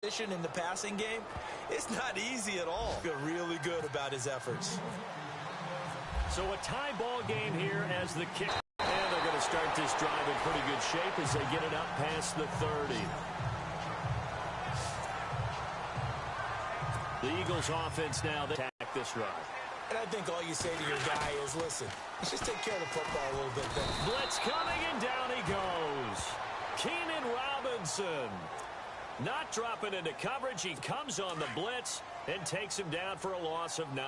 in the passing game, it's not easy at all. I feel really good about his efforts. So a tie ball game here as the kick. And they're going to start this drive in pretty good shape as they get it up past the 30. The Eagles offense now, they attack this drive. And I think all you say to your guy is, listen, let's just take care of the football a little bit better. Blitz coming, and down he goes. Keenan Robinson. Not dropping into coverage. He comes on the blitz and takes him down for a loss of 9.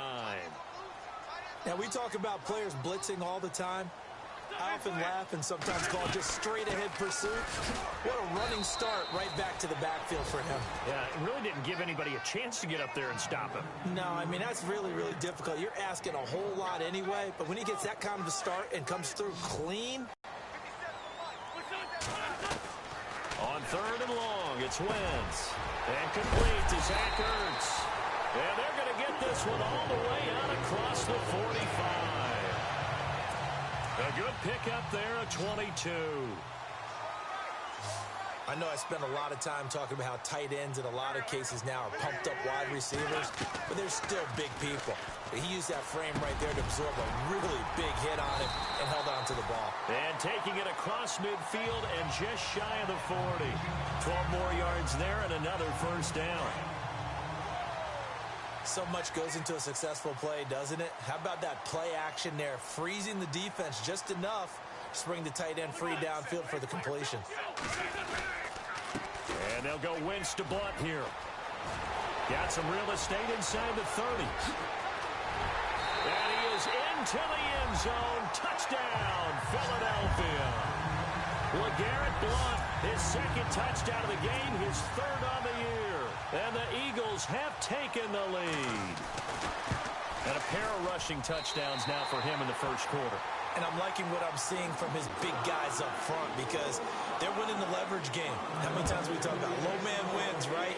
Now, we talk about players blitzing all the time. I often laugh and sometimes call it just straight-ahead pursuit. What a running start right back to the backfield for him. Yeah, it really didn't give anybody a chance to get up there and stop him. No, I mean, that's really, really difficult. You're asking a whole lot anyway, but when he gets that kind of a start and comes through clean. On 3rd and long, it's Wentz. And complete to Zach Ertz. And they're going to get this one all the way out across the 45. A good pickup there at 22. I know I spend a lot of time talking about how tight ends in a lot of cases now are pumped up wide receivers, but they're still big people. He used that frame right there to absorb a really big hit on him and held on to the ball. And taking it across midfield and just shy of the 40. 12 more yards there and another first down. So much goes into a successful play, doesn't it? How about that play action there, freezing the defense just enough to bring the tight end free downfield for the completion. And they'll go Wentz to Blunt here. Got some real estate inside the 30. And he is into the end zone. Touchdown, Philadelphia. LeGarrette Blunt, his second touchdown of the game, his 3rd on the year. And the Eagles have taken the lead. And a pair of rushing touchdowns now for him in the first quarter. And I'm liking what I'm seeing from his big guys up front because they're winning the leverage game. How many times we talk about low man wins, right?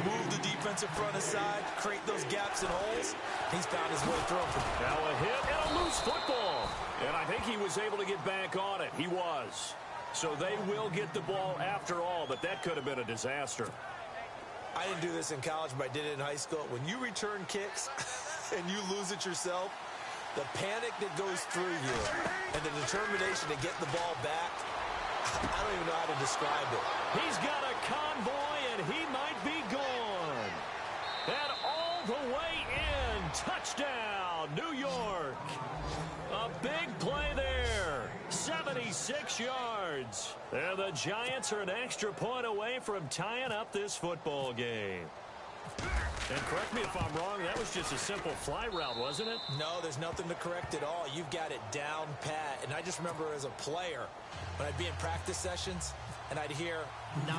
Move the defensive front aside, create those gaps and holes. He's found his way through. Now a hit and a loose football. And I think he was able to get back on it. He was. So they will get the ball after all, but that could have been a disaster. I didn't do this in college, but I did it in high school. When you return kicks and you lose it yourself, the panic that goes through you and the determination to get the ball back, I don't even know how to describe it. He's got a convoy, and he might be gone. And all the way in. Touchdown, New York. A big play there. 76 yards. And the Giants are an extra point away from tying up this football game. And correct me if I'm wrong, that was just a simple fly route, wasn't it? No, there's nothing to correct at all. You've got it down pat. And I just remember as a player, when I'd be in practice sessions and I'd hear 9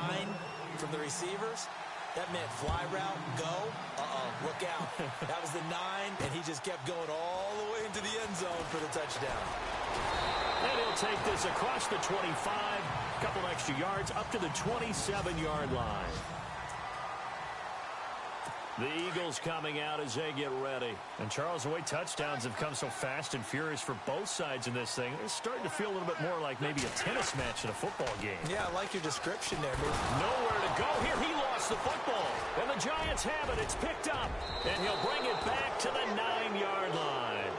from the receivers, that meant fly route, go, look out. That was the 9, and he just kept going all the way into the end zone for the touchdown. And he'll take this across the 25, a couple extra yards, up to the 27-yard line. The Eagles coming out as they get ready. And, Charles, the way touchdowns have come so fast and furious for both sides in this thing, it's starting to feel a little bit more like maybe a tennis match in a football game. Yeah, I like your description there, man. Nowhere to go here. He lost the football. And the Giants have it. It's picked up. And he'll bring it back to the 9-yard line.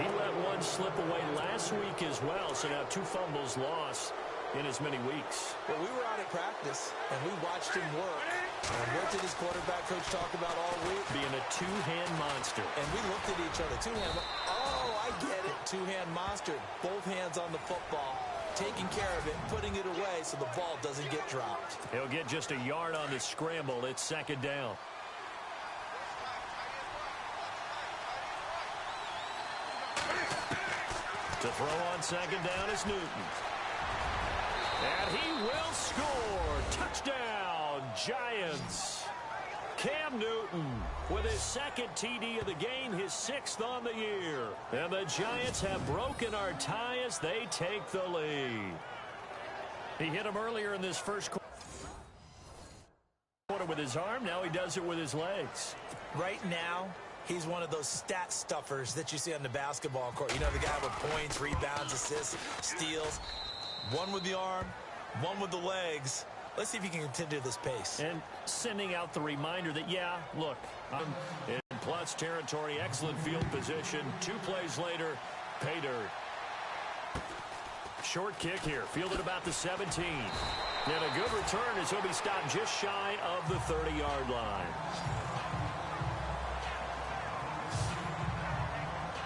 He let one slip away last week as well, so now 2 fumbles lost in as many weeks. Well, we were out at practice, and we watched him work. And what did his quarterback coach talk about all week? Being a 2-hand monster. And we looked at each other. 2-hand. Oh, I get it. 2-hand monster. Both hands on the football, taking care of it, putting it away so the ball doesn't get dropped. He'll get just a yard on the scramble. It's 2nd down. To throw on 2nd down is Newton. And he will score. Touchdown, Giants. Cam Newton with his 2nd TD of the game, his 6th on the year. And the Giants have broken our tie as they take the lead. He hit him earlier in this first quarter with his arm. Now he does it with his legs. Right now, he's one of those stat stuffers that you see on the basketball court. You know, the guy with points, rebounds, assists, steals. One with the arm, one with the legs, Let's see if he can continue this pace. And sending out the reminder that, yeah, look, I'm in plus territory, excellent field position. 2 plays later, pay dirt. Short kick here, fielded about the 17. And a good return as he'll be stopped just shy of the 30-yard line.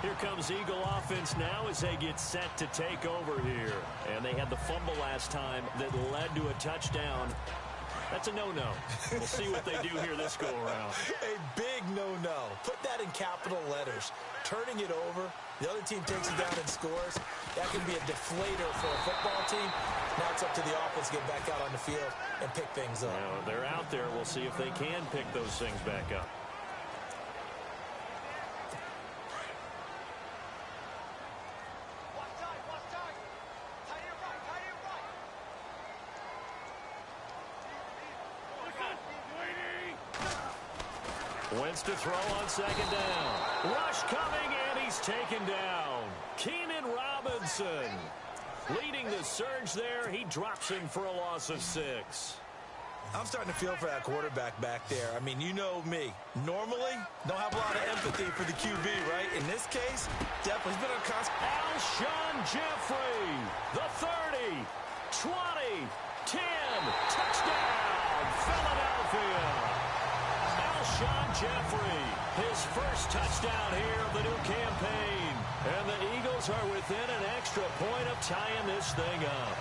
Here comes Eagle offense now as they get set to take over here. And they had the fumble last time that led to a touchdown. That's a no-no. We'll see what they do here this go-around. A big no-no. Put that in capital letters. Turning it over, the other team takes it down and scores. That can be a deflator for a football team. Now it's up to the offense to get back out on the field and pick things up. Now, they're out there. We'll see if they can pick those things back up. Wentz to throw on second down. Rush coming, and he's taken down. Keenan Robinson leading the surge there. He drops him for a loss of 6. I'm starting to feel for that quarterback back there. I mean, you know me. Normally, don't have a lot of empathy for the QB, right? In this case, definitely. He's been on constant. Alshon Jeffrey, the 30, 20, 10, touchdown, Philadelphia. Alshon Jeffrey, his first touchdown here of the new campaign. And the Eagles are within an extra point of tying this thing up.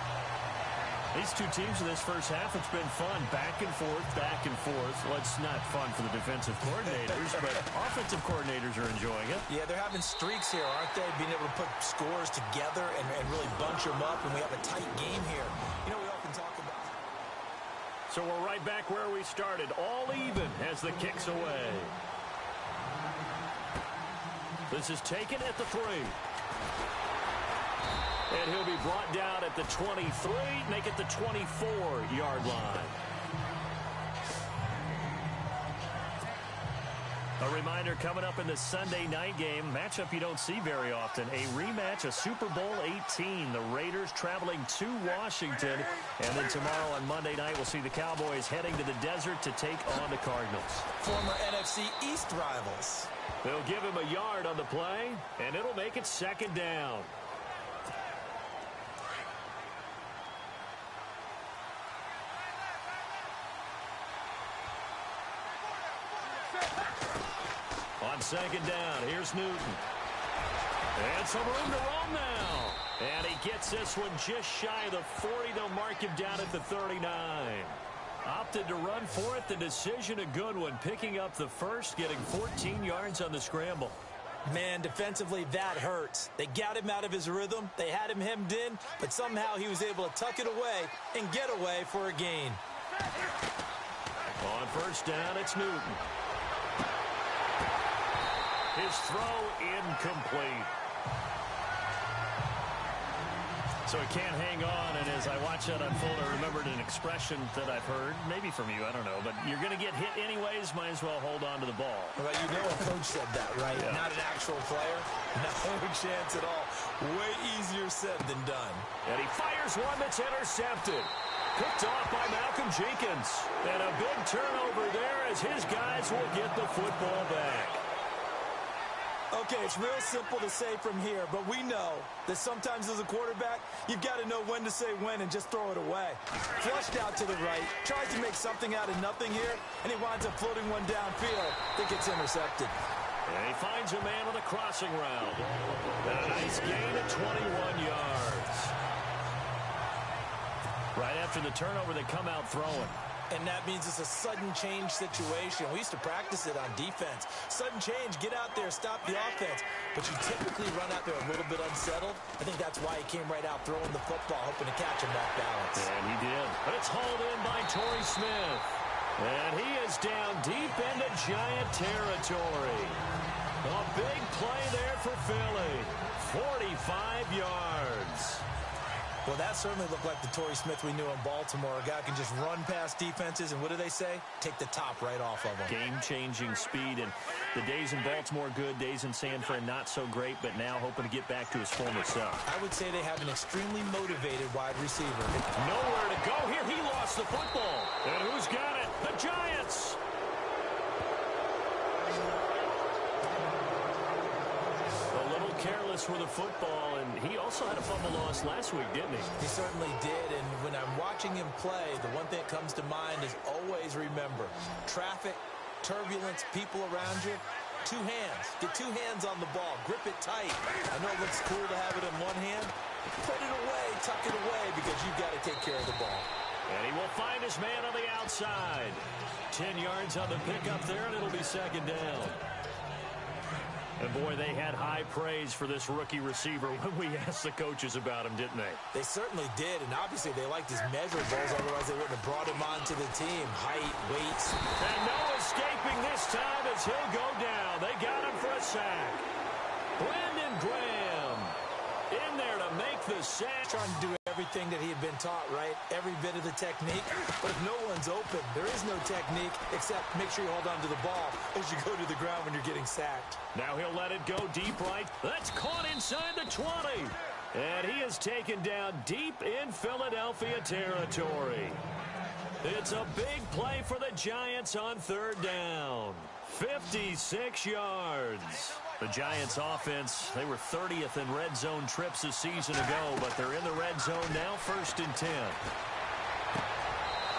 These two teams in this first half, it's been fun. Back and forth, back and forth. Well, it's not fun for the defensive coordinators, but offensive coordinators are enjoying it. Yeah, they're having streaks here, aren't they? Being able to put scores together and really bunch them up, and we have a tight game here. You know, we often talk about... So we're right back where we started. All even as the kick's away. This is taken at the 3. And he'll be brought down at the 23, make it the 24-yard line. A reminder coming up in the Sunday night game, matchup you don't see very often, a rematch of Super Bowl 18. The Raiders traveling to Washington. And then tomorrow on Monday night, we'll see the Cowboys heading to the desert to take on the Cardinals. Former NFC East rivals. They'll give him a yard on the play, and it'll make it second down. On second down, here's Newton. And some room to roam now. And he gets this one just shy of the 40. They'll mark him down at the 39. Opted to run for it. The decision a good one. Picking up the first, getting 14 yards on the scramble. Man, defensively, that hurts. They got him out of his rhythm. They had him hemmed in, but somehow he was able to tuck it away and get away for a gain. On first down, it's Newton. His throw incomplete. So he can't hang on, and as I watch that unfold, I remembered an expression that I've heard, maybe from you, I don't know, but you're going to get hit anyways, might as well hold on to the ball. Well, you know a coach said that, right? Yeah. Not an actual player. No chance at all. Way easier said than done. And he fires one that's intercepted. Picked off by Malcolm Jenkins. And a big turnover there as his guys will get the football back. Okay, it's real simple to say from here, but we know that sometimes as a quarterback, you've got to know when to say when and just throw it away. Flushed out to the right, tries to make something out of nothing here, and he winds up floating one downfield that gets intercepted. And he finds a man on the crossing route. And a nice gain of 21 yards. Right after the turnover, they come out throwing. And that means it's a sudden change situation. We used to practice it on defense. Sudden change, get out there, stop the offense. But you typically run out there a little bit unsettled. I think that's why he came right out throwing the football, hoping to catch him off balance. And he did. But it's hauled in by Torrey Smith. And he is down deep into Giant territory. A big play there for Philly. 45 yards. Well, that certainly looked like the Torrey Smith we knew in Baltimore. A guy can just run past defenses, and what do they say? Take the top right off of them. Game-changing speed, and the days in Baltimore good, days in San Fran not so great, but now hoping to get back to his former self. I would say they have an extremely motivated wide receiver. Nowhere to go here. He lost the football. And who's got it? The Giants. Careless with the football, and he also had a fumble loss last week, didn't he? He certainly did, and when I'm watching him play, the one thing that comes to mind is always remember, traffic, turbulence, people around you, two hands. Get two hands on the ball. Grip it tight. I know it looks cool to have it in one hand. Put it away, tuck it away, because you've got to take care of the ball. And he will find his man on the outside. 10 yards on the pickup there, and it'll be second down. And, boy, they had high praise for this rookie receiver when we asked the coaches about him, didn't they? They certainly did, and obviously they liked his measurables, otherwise they wouldn't have brought him onto the team. Height, weights. And no escaping this time as he'll go down. They got him for a sack. Brandon Graham in there to make the sack. Trying to do everything that he had been taught, right? Every bit of the technique. But if no one's open, there is no technique except make sure you hold on to the ball as you go to the ground when you're getting sacked. Now he'll let it go deep right. That's caught inside the 20. And he is taken down deep in Philadelphia territory. It's a big play for the Giants on third down. 56 yards. The Giants offense, they were 30th in red zone trips a season ago, but they're in the red zone now, 1st and 10.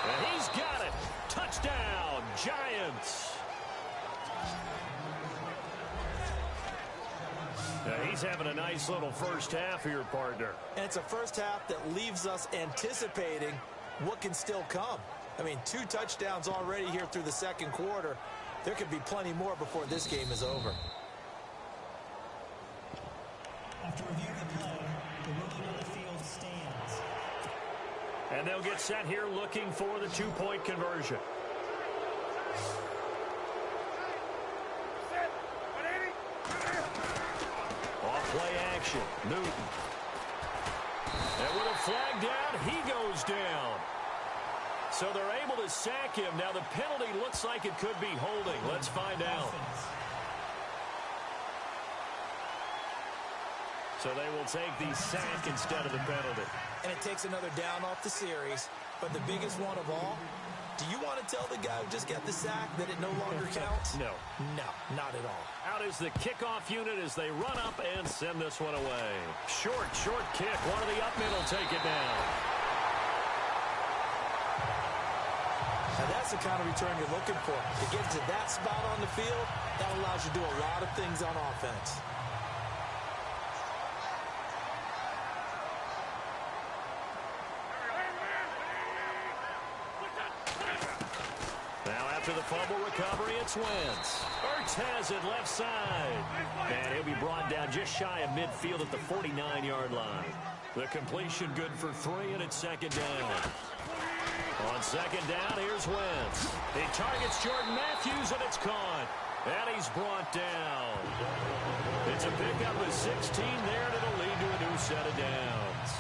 And he's got it. Touchdown, Giants. Now he's having a nice little first half here, partner. And it's a first half that leaves us anticipating what can still come. I mean, 2 touchdowns already here through the second quarter. There could be plenty more before this game is over. After reviewing the play, the rookie on the field stands. And they'll get set here looking for the 2-point conversion. Off play action. Newton. And with a flag down, he goes down. So they're able to sack him. Now the penalty looks like it could be holding. Let's find out. So they will take the sack instead of the penalty. And it takes another down off the series. But the biggest one of all, do you want to tell the guy who just got the sack that it no longer counts? No. No, not at all. Out is the kickoff unit as they run up and send this one away. Short kick. One of the up middle take it down. Now that's the kind of return you're looking for. To get to that spot on the field, that allows you to do a lot of things on offense. After the fumble recovery, it's Wentz. Ertz has it left side. And he'll be brought down just shy of midfield at the 49-yard line. The completion good for 3, and it's second down. On second down, here's Wentz. He targets Jordan Matthews, and it's caught. And he's brought down. It's a pickup of 16 there, and it'll lead to a new set of downs.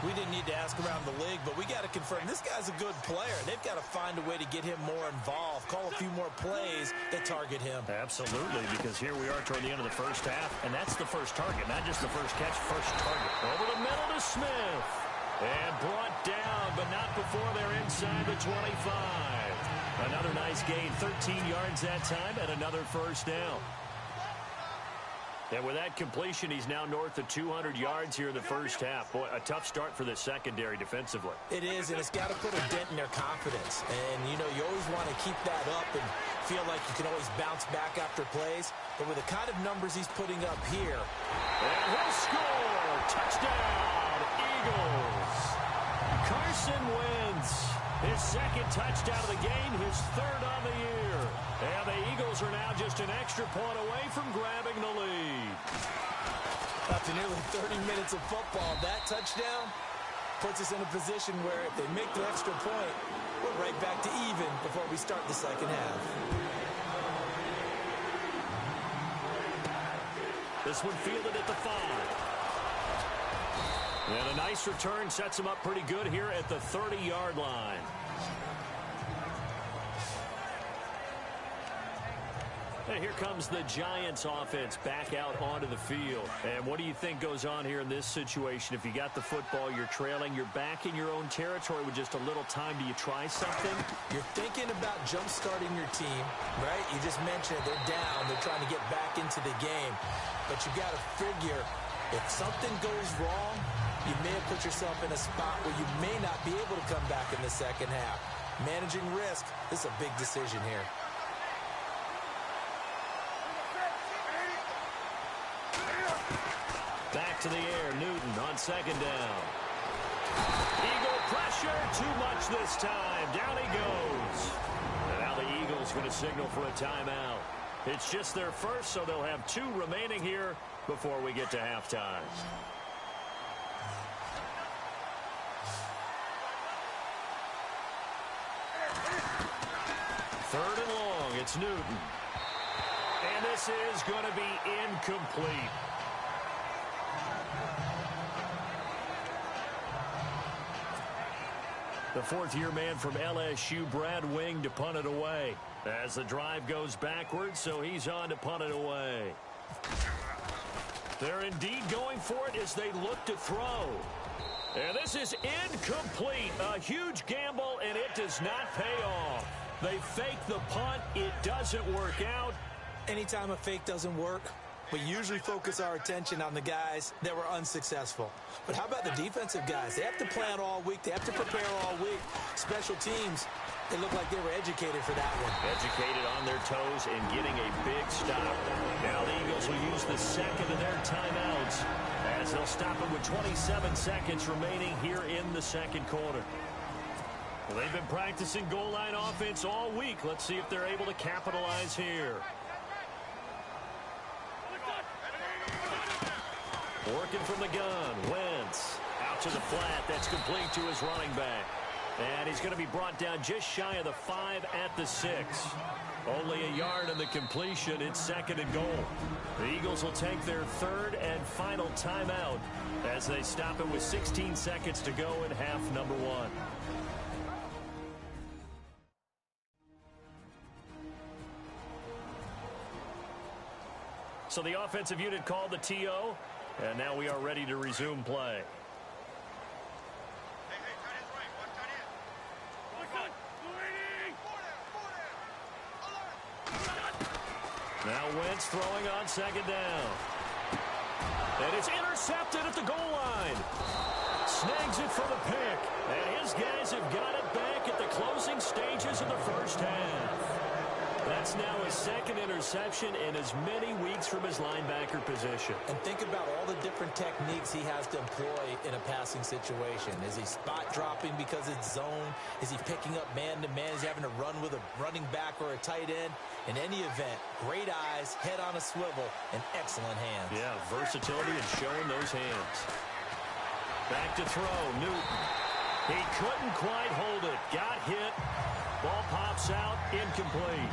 We didn't need to ask around the league, but we got to confirm this guy's a good player. They've got to find a way to get him more involved, call a few more plays that target him. Absolutely, because here we are toward the end of the first half, and that's the first target, not just the first catch, first target. Over the middle to Smith. And brought down, but not before they're inside the 25. Another nice gain, 13 yards that time, and another first down. And with that completion, he's now north of 200 yards here in the first half. Boy, a tough start for the secondary defensively. It is, and it's got to put a dent in their confidence. And, you know, you always want to keep that up and feel like you can always bounce back after plays. But with the kind of numbers he's putting up here. And he'll score! Touchdown, Eagles! Carson Wentz. His second touchdown of the game, his third on the year. And the Eagles are now just an extra point away from grabbing the lead. After nearly 30 minutes of football, that touchdown puts us in a position where if they make the extra point, we're right back to even before we start the second half. This one fielded at the 5. And a nice return sets him up pretty good here at the 30-yard line. And here comes the Giants offense back out onto the field. And what do you think goes on here in this situation? If you got the football, you're trailing, you're back in your own territory with just a little time. Do you try something? You're thinking about jump-starting your team, right? You just mentioned it. They're down. They're trying to get back into the game. But you got to figure if something goes wrong, you may have put yourself in a spot where you may not be able to come back in the second half. Managing risk, this is a big decision here. Back to the air, Newton on second down. Eagle pressure, too much this time. Down he goes. And now the Eagles going to signal for a timeout. It's just their first, so they'll have 2 remaining here before we get to halftime. Third and long, it's Newton. And this is going to be incomplete. The fourth-year man from LSU, Brad Wing, to punt it away. As the drive goes backwards, so he's on to punt it away. They're indeed going for it as they look to throw. And this is incomplete. A huge gamble, and it does not pay off. They fake the punt. It doesn't work out. Anytime a fake doesn't work, we usually focus our attention on the guys that were unsuccessful. But how about the defensive guys? They have to plan all week. They have to prepare all week. Special teams, they look like they were educated for that one. Educated on their toes and getting a big stop. Now the Eagles will use the second of their timeouts as they'll stop it with 27 seconds remaining here in the second quarter. Well, they've been practicing goal line offense all week. Let's see if they're able to capitalize here. Working from the gun, Wentz out to the flat. That's complete to his running back. And he's going to be brought down just shy of the 5 at the 6. Only a yard in the completion. It's second and goal. The Eagles will take their third and final timeout as they stop it with 16 seconds to go in half number 1. So the offensive unit called the TO. And now we are ready to resume play. Now Wentz throwing on second down. And it's intercepted at the goal line. Snags it for the pick. And his guys have got it back at the closing stages of the first half. That's now his second interception in as many weeks from his linebacker position. And think about all the different techniques he has to employ in a passing situation. Is he spot dropping because it's zone? Is he picking up man-to-man? Is he having to run with a running back or a tight end? In any event, great eyes, head on a swivel, and excellent hands. Yeah, versatility and showing those hands. Back to throw, Newton. He couldn't quite hold it. Got hit. Ball pops out, incomplete.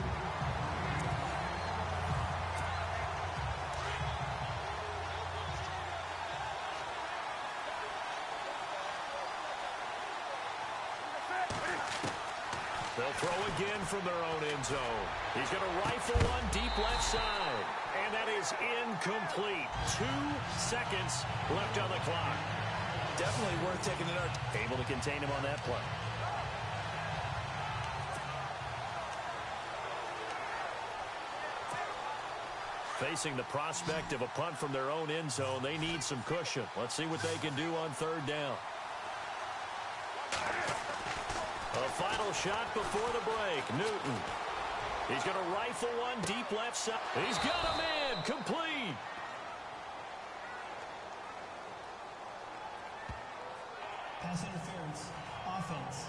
They'll throw again from their own end zone. He's going to rifle one deep left side. And that is incomplete. 2 seconds left on the clock. Definitely worth taking another. Able to contain him on that play. Facing the prospect of a punt from their own end zone, they need some cushion. Let's see what they can do on third down. A final shot before the break. Newton. He's going to rifle one deep left side. He's got a man. Complete. Pass interference. Offense.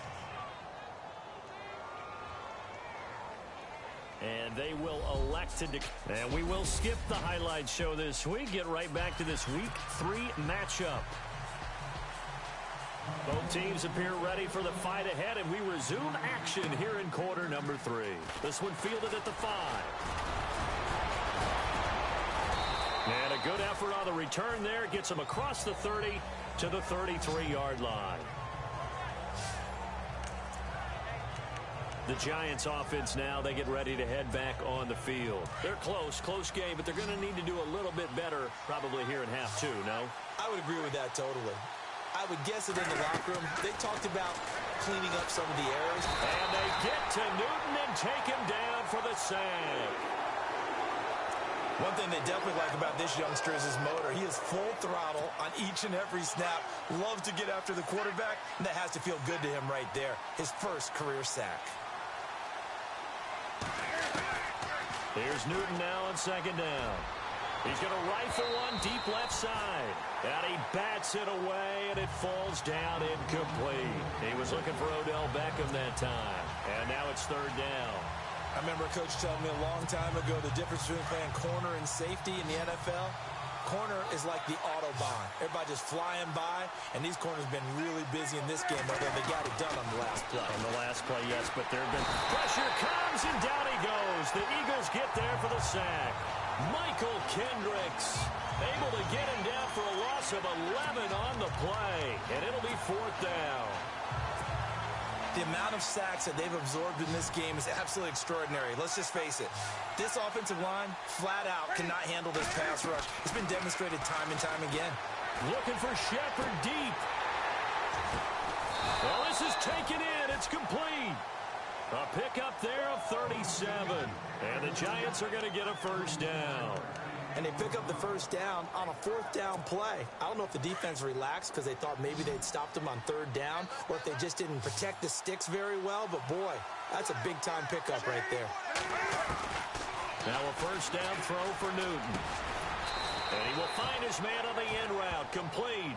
And they will elect to and we will skip the highlight show this week. Get right back to this week 3 matchup. Both teams appear ready for the fight ahead, and we resume action here in quarter number 3. This one fielded at the 5. And a good effort on the return there. Gets him across the 30 to the 33-yard line. The Giants offense now, they get ready to head back on the field. They're close game, but they're going to need to do a little bit better probably here in half two, no? I would agree with that totally. I would guess that in the locker room, they talked about cleaning up some of the errors. And they get to Newton and take him down for the sack. One thing they definitely like about this youngster is his motor. He is full throttle on each and every snap. Loves to get after the quarterback, and that has to feel good to him right there. His first career sack. Here's Newton now on second down. He's going to rifle one deep left side. And he bats it away, and it falls down incomplete. He was looking for Odell Beckham that time. And now it's third down. I remember a coach telling me a long time ago the difference between playing corner and safety in the NFL. Corner is like the Autobahn. Everybody just flying by, and these corners have been really busy in this game, although they got it done on the last play. On the last play, yes, but there have been pressure comes, and down he goes. The Eagles get there for the sack. Michael Kendricks able to get him down for a loss of 11 on the play, and it'll be fourth down. The amount of sacks that they've absorbed in this game is absolutely extraordinary. Let's just face it. This offensive line, flat out, cannot handle this pass rush. It's been demonstrated time and time again. Looking for Shepard deep. Well, this is taken in. It's complete. A pickup there of 37. And the Giants are going to get a first down. And they pick up the first down on a fourth down play. I don't know if the defense relaxed because they thought maybe they'd stopped them on third down, or if they just didn't protect the sticks very well. But, boy, that's a big-time pickup right there. Now a first down throw for Newton. And he will find his man on the end route. Complete.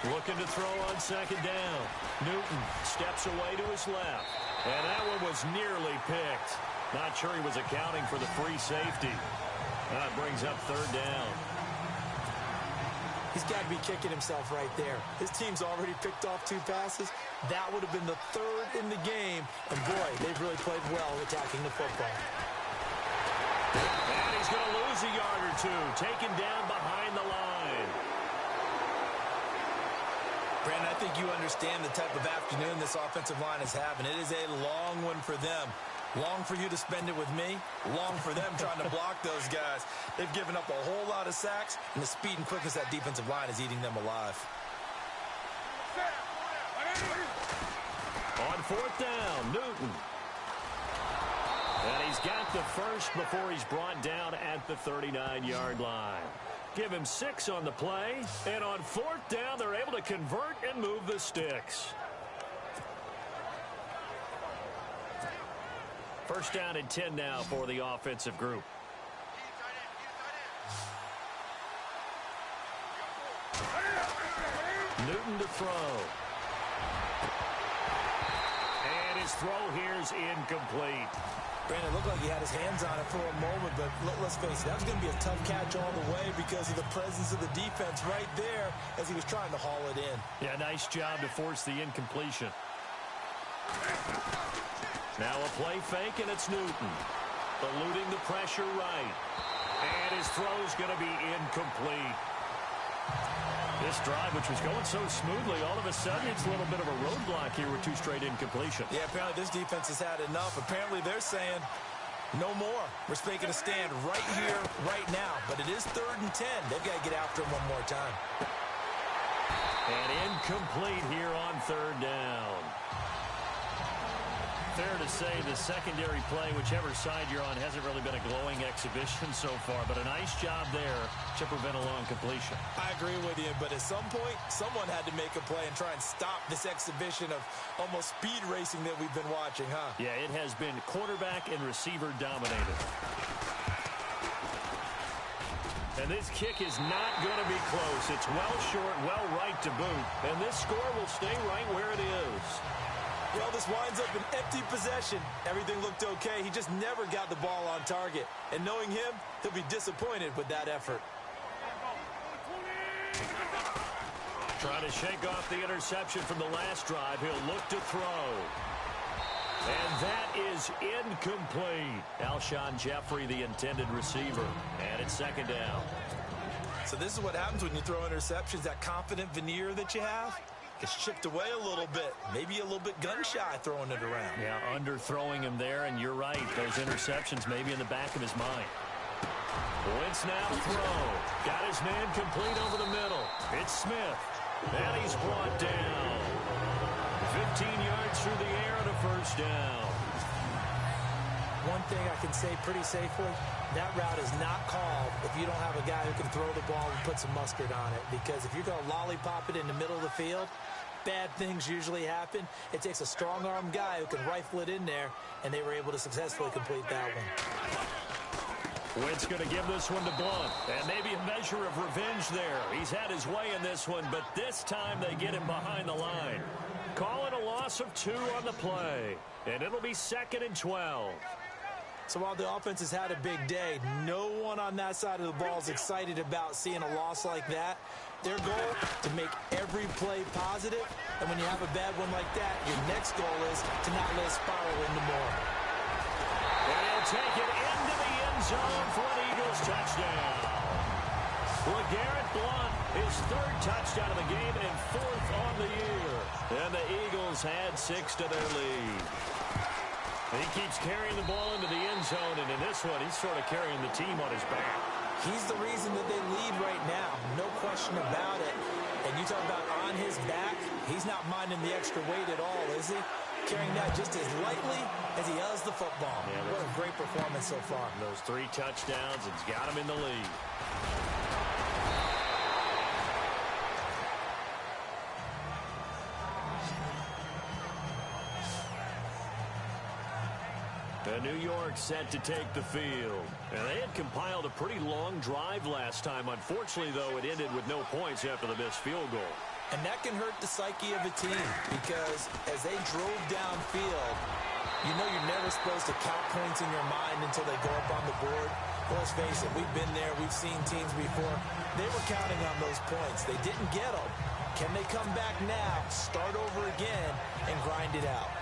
Looking to throw on second down. Newton steps away to his left. And that one was nearly picked. Not sure he was accounting for the free safety. That brings up third down. He's got to be kicking himself right there. His team's already picked off 2 passes. That would have been the 3rd in the game. And, boy, they've really played well attacking the football. And he's going to lose a yard or 2. Taken down behind the line. Brandon, I think you understand the type of afternoon this offensive line is having. It is a long one for them. Long for you to spend it with me. Long for them trying to block those guys. They've given up a whole lot of sacks, and the speed and quickness of that defensive line is eating them alive. On fourth down, Newton. And he's got the first before he's brought down at the 39-yard line. Give him 6 on the play, and on fourth down, they're able to convert and move the sticks. First down and 10 now for the offensive group. Newton to throw. And his throw here is incomplete. Brandon, it looked like he had his hands on it for a moment, but let's face it, that was going to be a tough catch all the way because of the presence of the defense right there as he was trying to haul it in. Yeah, nice job to force the incompletion. Now a play fake, and it's Newton. Eluding the pressure right. And his throw's going to be incomplete. This drive, which was going so smoothly, all of a sudden it's a little bit of a roadblock here with 2 straight incompletions. Yeah, apparently this defense has had enough. Apparently they're saying, no more. We're making a stand right here, right now. But it is 3rd and 10. They've got to get after him one more time. And incomplete here on third down. Fair to say the secondary play, whichever side you're on, hasn't really been a glowing exhibition so far, but a nice job there to prevent a long completion. I agree with you, but at some point, someone had to make a play and try and stop this exhibition of almost speed racing that we've been watching, huh? Yeah, it has been quarterback and receiver dominated. And this kick is not going to be close. It's well short, well right to boot. And this score will stay right where it is. Well, this winds up an empty possession. Everything looked okay. He just never got the ball on target. And knowing him, he'll be disappointed with that effort. Trying to shake off the interception from the last drive. He'll look to throw. And that is incomplete. Alshon Jeffrey, the intended receiver. And it's second down. So this is what happens when you throw interceptions. That confident veneer that you have gets chipped away a little bit. Maybe a little bit gun-shy throwing it around. Yeah, underthrowing him there, and you're right. Those interceptions may be in the back of his mind. Wentz now to throw. Got his man complete over the middle. It's Smith. And he's brought down. 15 yards through the air and a first down. One thing I can say pretty safely, that route is not called if you don't have a guy who can throw the ball and put some mustard on it. Because if you're going to lollipop it in the middle of the field, bad things usually happen. It takes a strong-arm guy who can rifle it in there, and they were able to successfully complete that one. Wentz going to give this one to Blunt. And maybe a measure of revenge there. He's had his way in this one, but this time they get him behind the line. Call it a loss of 2 on the play. And it'll be 2nd and 12. So while the offense has had a big day, no one on that side of the ball is excited about seeing a loss like that. Their goal, to make every play positive. And when you have a bad one like that, your next goal is to not let it spiral into more. And he'll take it into the end zone for an Eagles touchdown. LeGarrette Blount, his 3rd touchdown of the game and 4th on the year. And the Eagles add 6 to their lead. He keeps carrying the ball into the end zone, and in this one, he's sort of carrying the team on his back. He's the reason that they lead right now. No question about it. And you talk about on his back, he's not minding the extra weight at all, is he? Carrying that just as lightly as he does the football. Yeah, what a great performance so far. Those 3 touchdowns, it's got him in the lead. New York set to take the field. And they had compiled a pretty long drive last time. Unfortunately, though, it ended with no points after the missed field goal. And that can hurt the psyche of a team because as they drove downfield, you know you're never supposed to count points in your mind until they go up on the board. Well, let's face it, we've been there. We've seen teams before. They were counting on those points. They didn't get them. Can they come back now, start over again, and grind it out?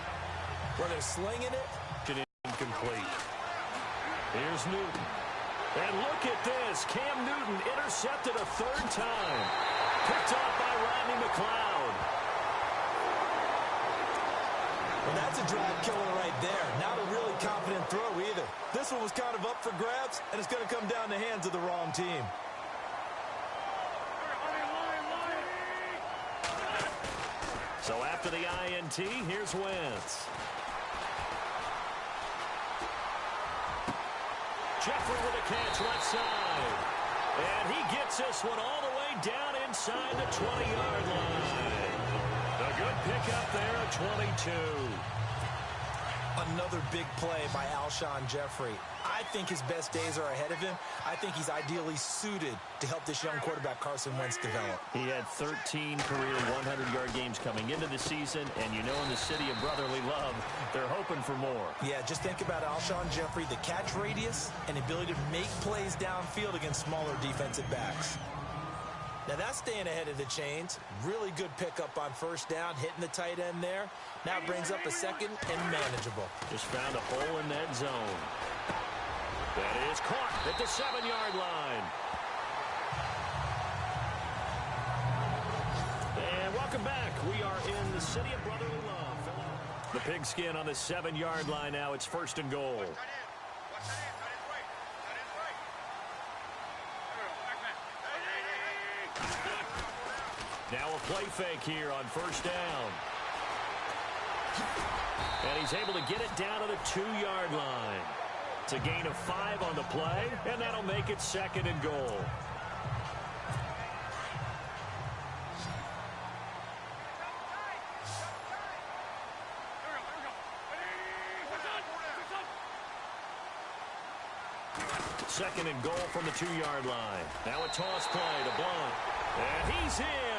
Where they're slinging it, incomplete. Here's Newton. And look at this. Cam Newton intercepted a 3rd time. Picked off by Rodney McLeod. Well, that's a drive killer right there. Not a really confident throw either. This one was kind of up for grabs, and it's going to come down the hands of the wrong team. So after the INT, here's Wentz. Jeffrey with a catch left side. And he gets this one all the way down inside the 20-yard line. A good pickup there at 22. Another big play by Alshon Jeffrey. I think his best days are ahead of him. I think he's ideally suited to help this young quarterback Carson Wentz develop. He had 13 career 100-yard games coming into the season, and you know in the city of brotherly love, they're hoping for more. Yeah, just think about Alshon Jeffrey, the catch radius and the ability to make plays downfield against smaller defensive backs. Now that's staying ahead of the chains. Really good pickup on 1st down, hitting the tight end there. Now brings up a 2nd and manageable. Just found a hole in that zone. That is caught at the 7-yard line. And welcome back. We are in the city of brotherly love. The pigskin on the 7-yard line now. It's 1st and goal. Now a play fake here on 1st down. And he's able to get it down to the 2-yard line. It's a gain of 5 on the play, and that'll make it 2nd and goal. Second and goal from the 2-yard line. Now a toss play to Blunt. And he's in.